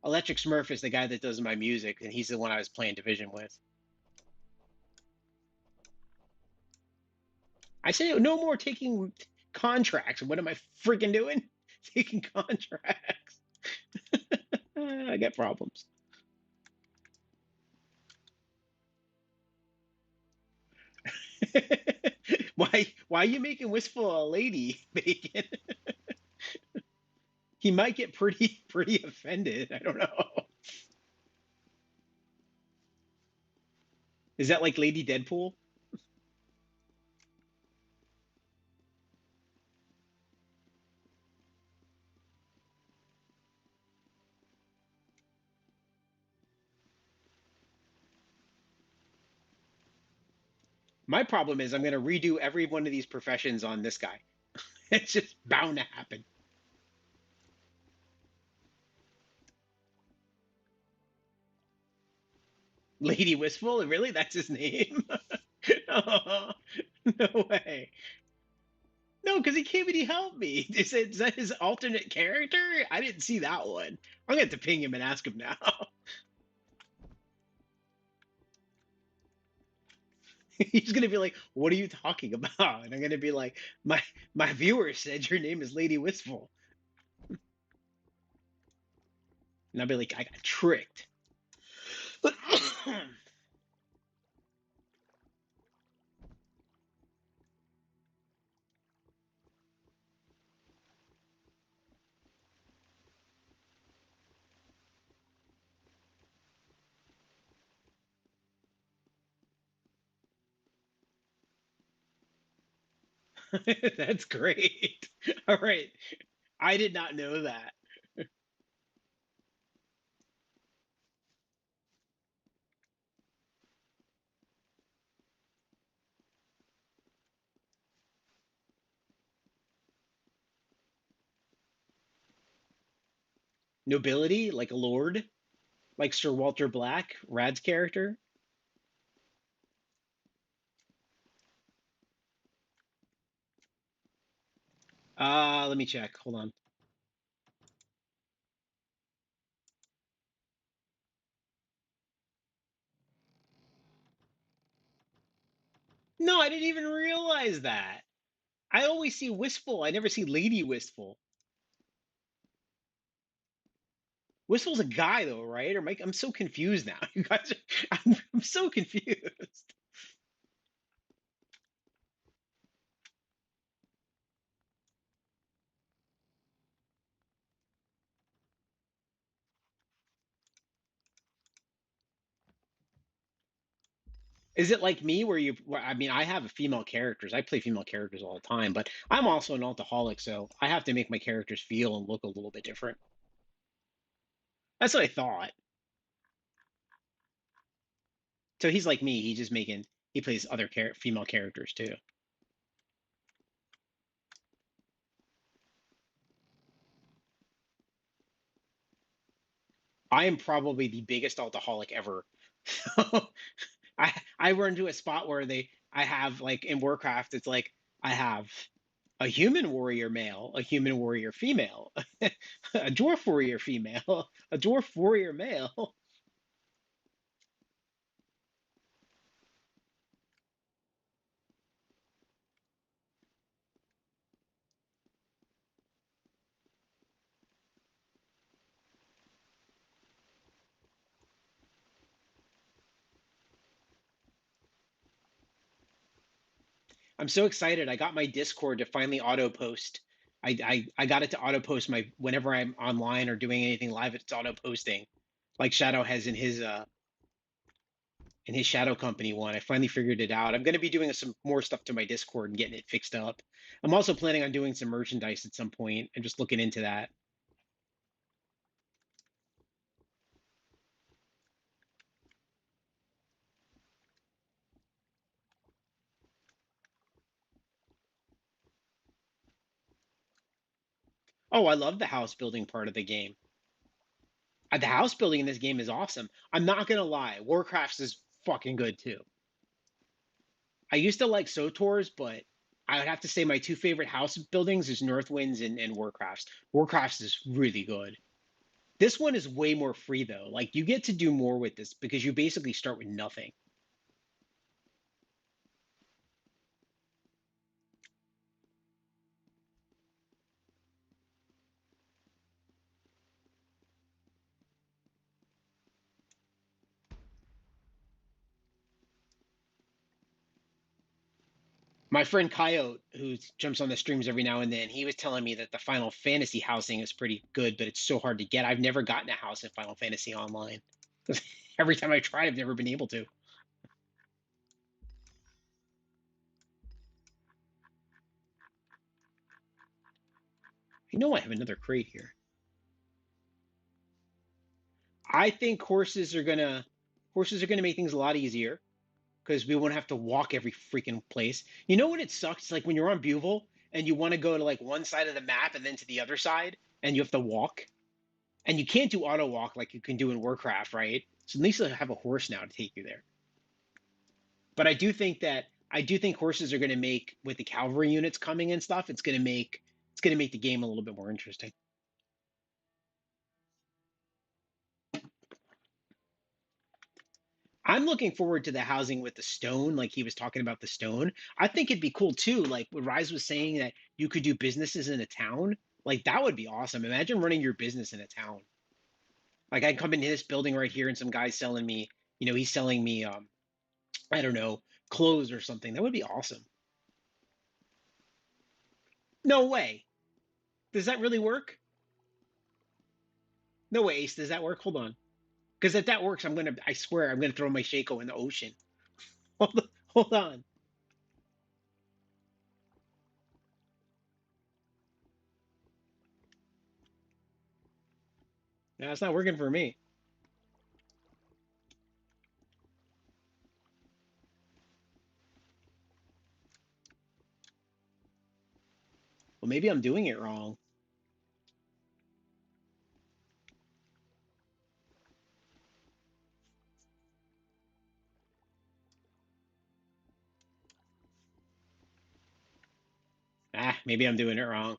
Electric Smurf is the guy that does my music, and he's the one I was playing Division with. I say no more taking contracts. What am I freaking doing? Taking contracts. I got problems. Why are you making Wistful a lady, Bacon? He might get pretty offended. I don't know. Is that like Lady Deadpool? My problem is I'm going to redo every one of these professions on this guy. It's just bound to happen. Lady Wistful? Really? That's his name? Oh, no way. No, because he came and he helped me. Is that his alternate character? I didn't see that one. I'm going to have to ping him and ask him now. He's going to be like, "What are you talking about?" And I'm going to be like, My viewer said your name is Lady Wistful." And I'll be like, "I got tricked." That's great. All right. I did not know that. Nobility, like a lord, like Sir Walter Black, Rad's character. Let me check. Hold on. No, I didn't even realize that. I always see Wistful. I never see Lady Wistful. Wistful's a guy though, right? Or Mike? I'm so confused now. You guys, I'm so confused. Is it like me where I mean, I have female characters. I play female characters all the time, but I'm also an alcoholic, so I have to make my characters feel and look a little bit different. That's what I thought. So he's like me. He plays other female characters too. I am probably the biggest alcoholic ever. I run into a spot where I have like in Warcraft, it's like I have a human warrior male, a human warrior female, a dwarf warrior female, a dwarf warrior male. I'm so excited. I got my Discord to finally auto post. I got it to auto post my whenever I'm online or doing anything live, it's auto posting. Like Shadow has in his Shadow Company one. I finally figured it out. I'm going to be doing some more stuff to my Discord and getting it fixed up. I'm also planning on doing some merchandise at some point and just looking into that. Oh, I love the house building part of the game. The house building in this game is awesome. I'm not gonna lie, Warcraft's is fucking good too. I used to like SOTOR's, but I would have to say my two favorite house buildings is Northwind's and Warcraft's. Warcraft's is really good. This one is way more free though. Like you get to do more with this because you basically start with nothing. My friend Coyote, who jumps on the streams every now and then, he was telling me that the Final Fantasy housing is pretty good, but it's so hard to get. I've never gotten a house in Final Fantasy online. Every time I try, I've never been able to. I know I have another crate here. I think horses are gonna make things a lot easier because we won't have to walk every freaking place. You know what it sucks? Like when you're on Buvel and you want to go to like one side of the map and then to the other side, and you have to walk, and you can't do auto walk like you can do in Warcraft, right? So at least I have a horse now to take you there. But I do think horses are going to make with the cavalry units coming and stuff. It's going to make the game a little bit more interesting. I'm looking forward to the housing with the stone, like he was talking about the stone. I think it'd be cool too. Like what Rise was saying that you could do businesses in a town. Like that would be awesome. Imagine running your business in a town. Like I come into this building right here and some guy's selling me, he's selling me I don't know, clothes or something. That would be awesome. No way. Does that really work? No way, Ace. Does that work? Hold on. Because if that works, I swear, I'm gonna throw my Shaco in the ocean. Hold on. No, it's not working for me. Well, maybe I'm doing it wrong. Maybe I'm doing it wrong.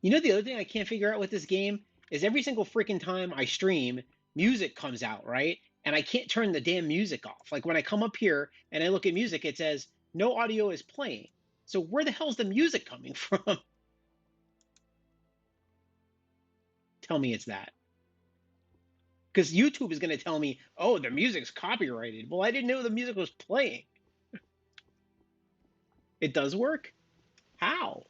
You know, the other thing I can't figure out with this game is every single freaking time I stream, music comes out, right? And I can't turn the damn music off. Like when I come up here and I look at music, it says no audio is playing. So where the hell's the music coming from? Tell me it's that. Because YouTube is going to tell me, oh, the music's copyrighted. Well, I didn't know the music was playing. It does work? How?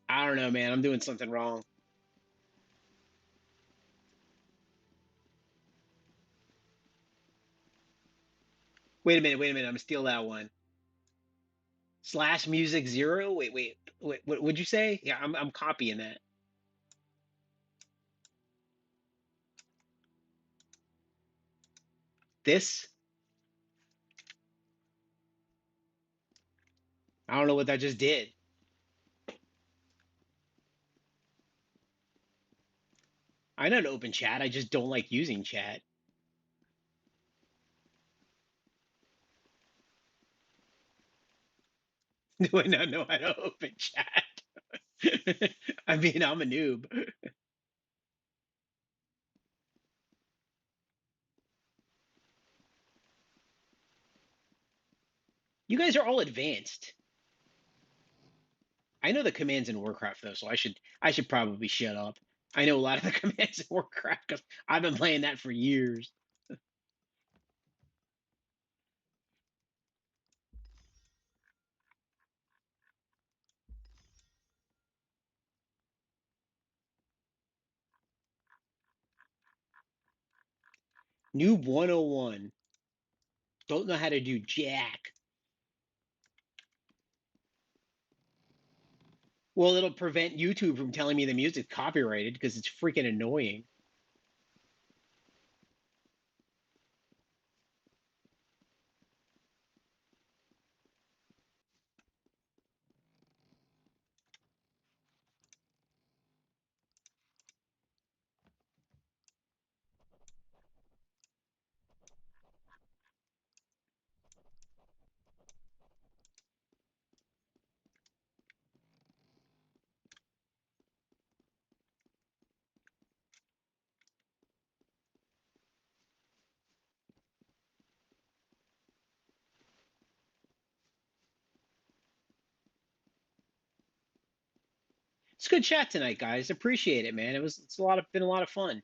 I don't know, man. I'm doing something wrong. Wait a minute. I'm gonna steal that one. Slash music zero. Wait. What would you say? Yeah, I'm copying that. This. I don't know what that just did. I know to open chat. I just don't like using chat. Do I not know how to open chat? I mean, I'm a noob. You guys are all advanced. I know the commands in Warcraft though, so I should probably shut up. I know a lot of the commands in Warcraft because I've been playing that for years. Noob 101. Don't know how to do jack. Well, it'll prevent YouTube from telling me the music's copyrighted because it's freaking annoying. It's a good chat tonight, guys. Appreciate it, man. It's a lot of been a lot of fun.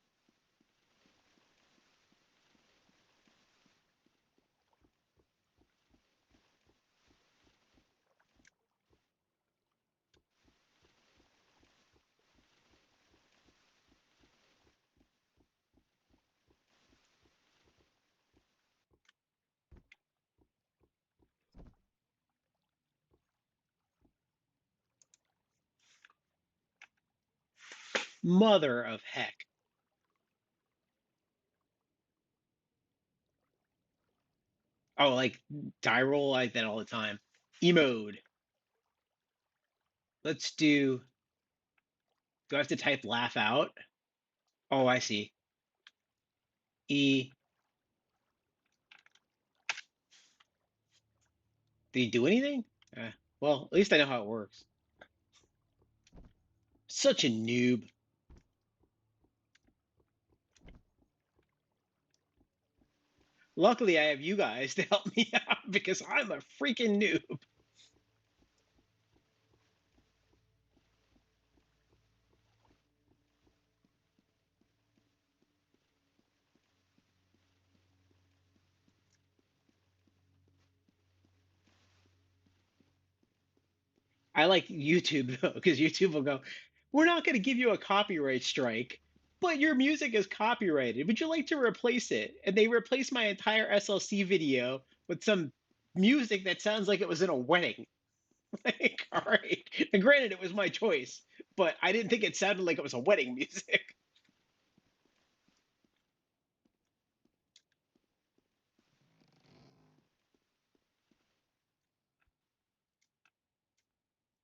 Mother of heck. Oh, like die roll like that all the time. E mode. Let's do. Do I have to type laugh out? Oh, I see. E. Did he do anything? Well, at least I know how it works. Such a noob. Luckily, I have you guys to help me out because I'm a freaking noob. I like YouTube though, because YouTube will go, "We're not going to give you a copyright strike, but your music is copyrighted. Would you like to replace it?" And they replaced my entire SLC video with some music that sounds like it was in a wedding. Like, all right. And granted, it was my choice, but I didn't think it sounded like it was a wedding music.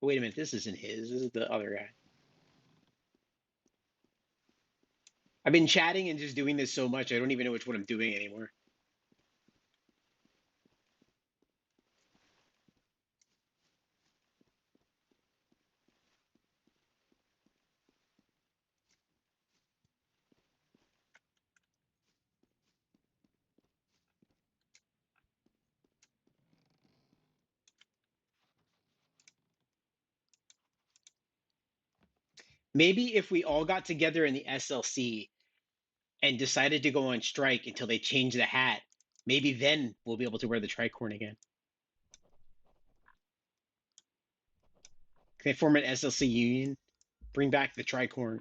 Wait a minute, this isn't his. This is the other guy. I've been chatting and just doing this so much, I don't even know which one I'm doing anymore. Maybe if we all got together in the SLC and decided to go on strike until they change the hat, maybe then we'll be able to wear the tricorn again. Can they form an SLC union? Bring back the tricorn.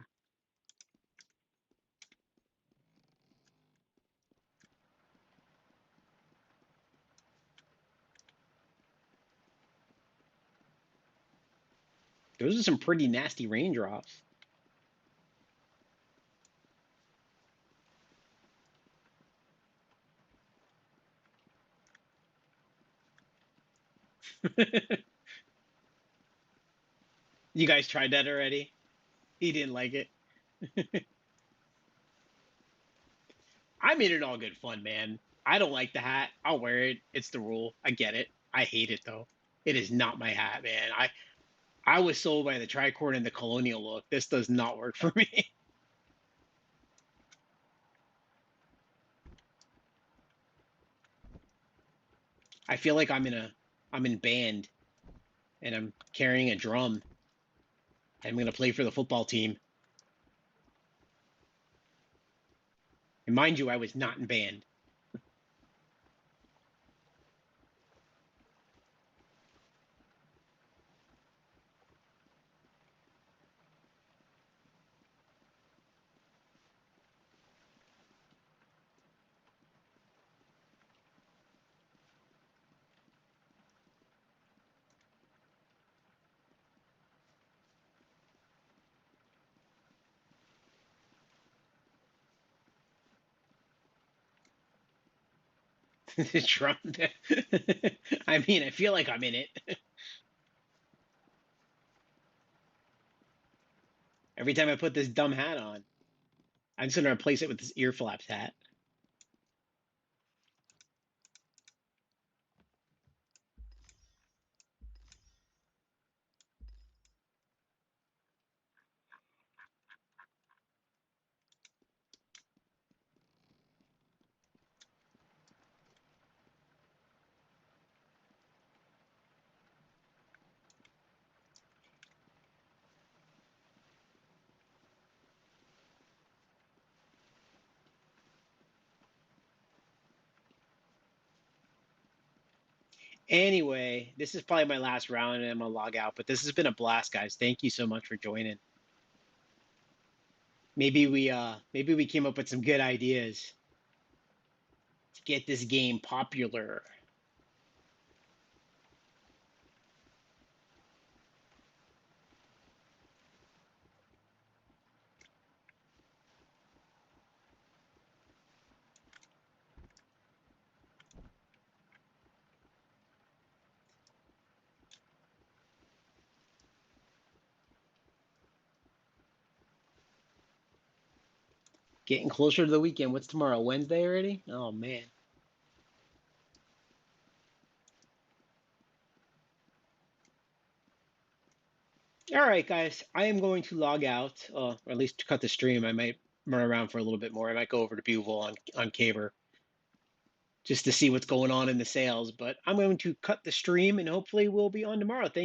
Those are some pretty nasty raindrops. You guys tried that already? He didn't like it. I made it all good fun, man. I don't like the hat. I'll wear it. It's the rule. I get it. I hate it though. It is not my hat, man. I was sold by the tricorn and the colonial look. This does not work for me. I feel like I'm in band and I'm carrying a drum and I'm gonna play for the football team. And mind you, I was not in band. The drum. I mean, I feel like I'm in it. Every time I put this dumb hat on, I'm just gonna replace it with this ear flaps hat. Anyway, this is probably my last round and I'm gonna log out, but this has been a blast, guys. Thank you so much for joining. Maybe we came up with some good ideas to get this game popular. Getting closer to the weekend. What's tomorrow? Wednesday already? Oh man. All right, guys. I am going to log out, or at least cut the stream. I might run around for a little bit more. I might go over to Bugle on Caber just to see what's going on in the sales. But I'm going to cut the stream, and hopefully we'll be on tomorrow. Thank